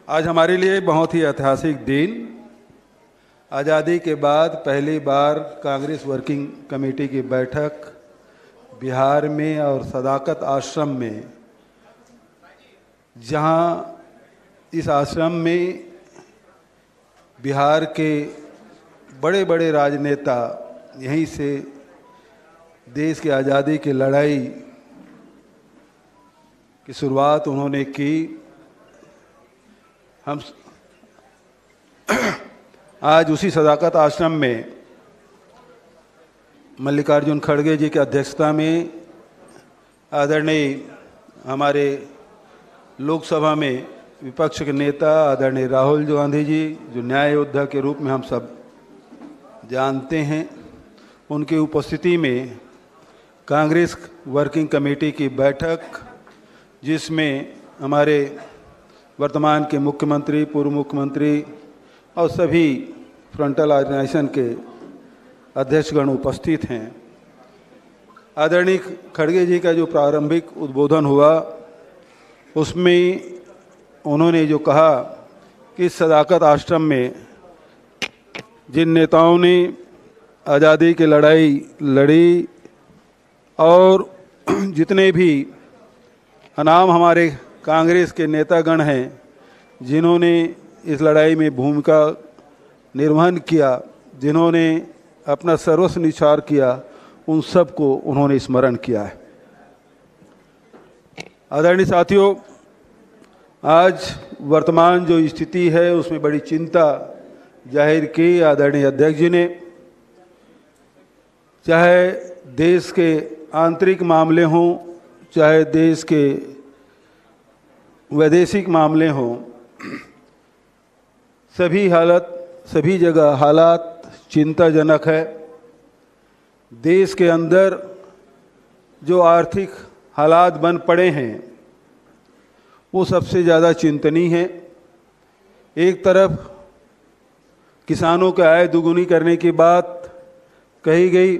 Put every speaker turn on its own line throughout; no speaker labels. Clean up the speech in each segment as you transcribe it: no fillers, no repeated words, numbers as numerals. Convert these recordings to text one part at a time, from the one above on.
आज हमारे लिए बहुत ही ऐतिहासिक दिन। आज़ादी के बाद पहली बार कांग्रेस वर्किंग कमेटी की बैठक बिहार में और सदाकत आश्रम में, जहां इस आश्रम में बिहार के बड़े बड़े राजनेता यहीं से देश की आज़ादी की लड़ाई की शुरुआत उन्होंने की। हम आज उसी सदाकत आश्रम में मल्लिकार्जुन खड़गे जी की अध्यक्षता में आदरणीय हमारे लोकसभा में विपक्ष के नेता आदरणीय राहुल गांधी जी, जो न्याय योद्धा के रूप में हम सब जानते हैं, उनकी उपस्थिति में कांग्रेस वर्किंग कमेटी की बैठक, जिसमें हमारे वर्तमान के मुख्यमंत्री, पूर्व मुख्यमंत्री और सभी फ्रंटल ऑर्गेनाइजेशन के अध्यक्षगण उपस्थित हैं। आदरणीय खड़गे जी का जो प्रारंभिक उद्बोधन हुआ, उसमें उन्होंने जो कहा कि सदाकत आश्रम में जिन नेताओं ने आज़ादी की लड़ाई लड़ी और जितने भी अनाम हमारे कांग्रेस के नेतागण हैं जिन्होंने इस लड़ाई में भूमिका निर्वहन किया, जिन्होंने अपना सर्वस्व निछावर किया, उन सबको उन्होंने स्मरण किया है। आदरणीय साथियों, आज वर्तमान जो स्थिति है उसमें बड़ी चिंता जाहिर की आदरणीय अध्यक्ष जी ने। चाहे देश के आंतरिक मामले हों, चाहे देश के वैदेशिक मामले हों, सभी जगह हालात चिंताजनक है। देश के अंदर जो आर्थिक हालात बन पड़े हैं वो सबसे ज़्यादा चिंतनीय है। एक तरफ किसानों की आय दुगुनी करने की बात कही गई,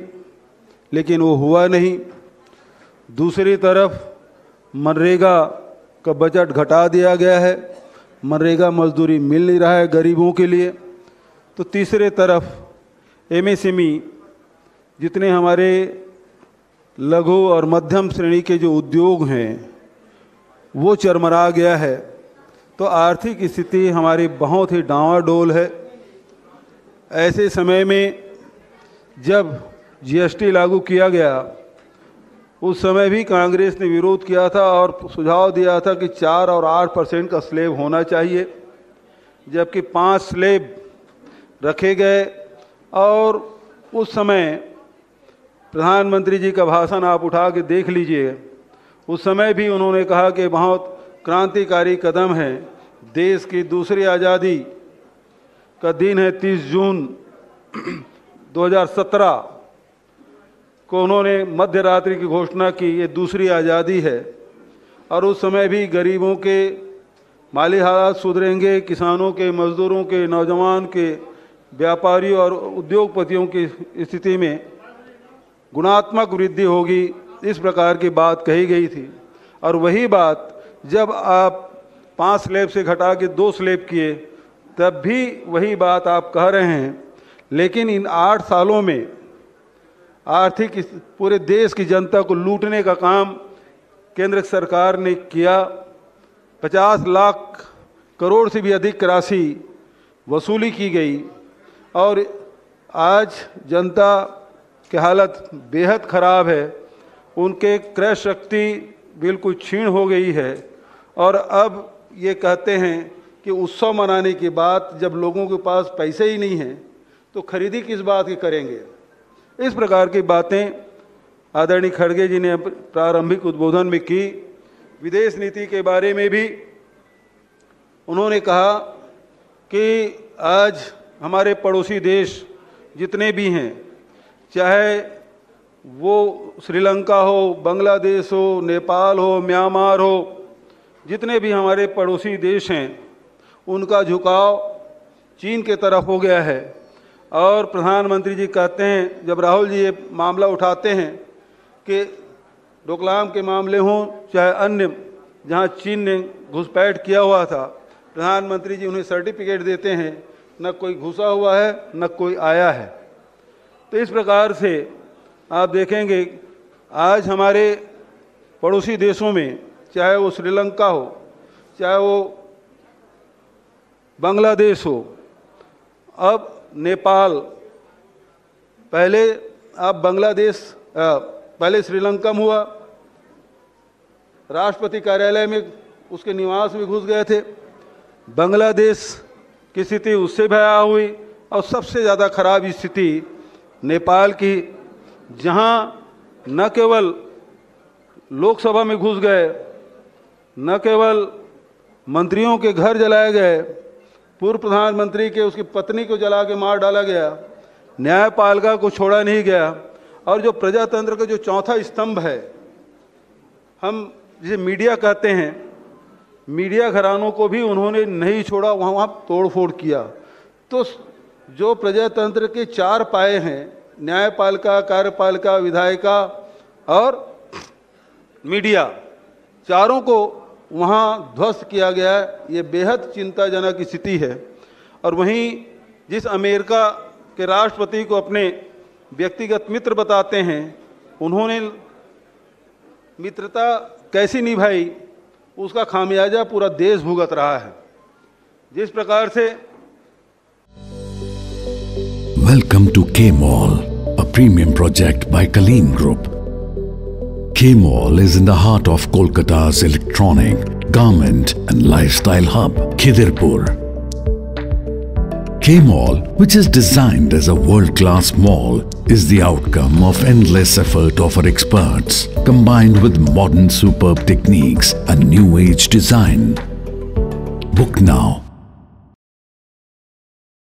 लेकिन वो हुआ नहीं। दूसरी तरफ मनरेगा का बजट घटा दिया गया है, मनरेगा मजदूरी मिल नहीं रहा है गरीबों के लिए। तो तीसरे तरफ एमएसएमई, जितने हमारे लघु और मध्यम श्रेणी के जो उद्योग हैं वो चरमरा गया है। तो आर्थिक स्थिति हमारी बहुत ही डांवाडोल है। ऐसे समय में जब जीएसटी लागू किया गया, उस समय भी कांग्रेस ने विरोध किया था और सुझाव दिया था कि 4 और 8% का स्लैब होना चाहिए, जबकि 5 स्लैब रखे गए। और उस समय प्रधानमंत्री जी का भाषण आप उठा के देख लीजिए, उस समय भी उन्होंने कहा कि बहुत क्रांतिकारी कदम है। देश की दूसरी आज़ादी का दिन है 30 जून 2017 को उन्होंने मध्य रात्रि की घोषणा की, ये दूसरी आज़ादी है। और उस समय भी गरीबों के माली हालात सुधरेंगे, किसानों के, मजदूरों के, नौजवान के, व्यापारियों और उद्योगपतियों की स्थिति में गुणात्मक वृद्धि होगी, इस प्रकार की बात कही गई थी। और वही बात जब आप 5 स्लैब से घटा के 2 स्लैब किए, तब भी वही बात आप कह रहे हैं। लेकिन इन 8 सालों में आर्थिक पूरे देश की जनता को लूटने का काम केंद्र सरकार ने किया। 50 लाख करोड़ से भी अधिक राशि वसूली की गई और आज जनता की हालत बेहद ख़राब है। उनके क्रय शक्ति बिल्कुल क्षीण हो गई है। और अब ये कहते हैं कि उत्सव मनाने के बाद जब लोगों के पास पैसे ही नहीं हैं तो खरीदी किस बात की करेंगे। इस प्रकार की बातें आदरणीय खड़गे जी ने प्रारंभिक उद्बोधन में की। विदेश नीति के बारे में भी उन्होंने कहा कि आज हमारे पड़ोसी देश जितने भी हैं, चाहे वो श्रीलंका हो, बांग्लादेश हो, नेपाल हो, म्यांमार हो, जितने भी हमारे पड़ोसी देश हैं, उनका झुकाव चीन के तरफ हो गया है। और प्रधानमंत्री जी कहते हैं, जब राहुल जी ये मामला उठाते हैं कि डोकलाम के मामले हों चाहे अन्य जहां चीन ने घुसपैठ किया हुआ था, प्रधानमंत्री जी उन्हें सर्टिफिकेट देते हैं, न कोई घुसा हुआ है न कोई आया है। तो इस प्रकार से आप देखेंगे आज हमारे पड़ोसी देशों में, चाहे वो श्रीलंका हो, चाहे वो बांग्लादेश हो, अब नेपाल, पहले आप बांग्लादेश, पहले श्रीलंका में हुआ, राष्ट्रपति कार्यालय में उसके निवास में घुस गए थे। बांग्लादेश की स्थिति उससे भयावह हुई और सबसे ज़्यादा खराब स्थिति नेपाल की, जहाँ न केवल लोकसभा में घुस गए, न केवल मंत्रियों के घर जलाए गए, पूर्व प्रधानमंत्री के उसकी पत्नी को जला के मार डाला गया, न्यायपालिका को छोड़ा नहीं गया, और जो प्रजातंत्र का जो चौथा स्तंभ है, हम जिसे मीडिया कहते हैं, मीडिया घरानों को भी उन्होंने नहीं छोड़ा, वहाँ तोड़फोड़ किया। तो जो प्रजातंत्र के चार पाए हैं, न्यायपालिका, कार्यपालिका, विधायिका और मीडिया, चारों को वहाँ ध्वस्त किया गया है। ये बेहद चिंताजनक स्थिति है। और वहीं जिस अमेरिका के राष्ट्रपति को अपने व्यक्तिगत मित्र बताते हैं, उन्होंने मित्रता कैसी निभाई, उसका खामियाजा पूरा देश भुगत रहा है। जिस प्रकार से
Welcome to K-Mall, a premium project by Kaleen Group. K-Mall is in the heart of Kolkata's electronic, garment and lifestyle hub, Khidirpur. K-Mall, which is designed as a world-class mall, is the outcome of endless effort of our experts, combined with modern superb techniques and new age design. Book now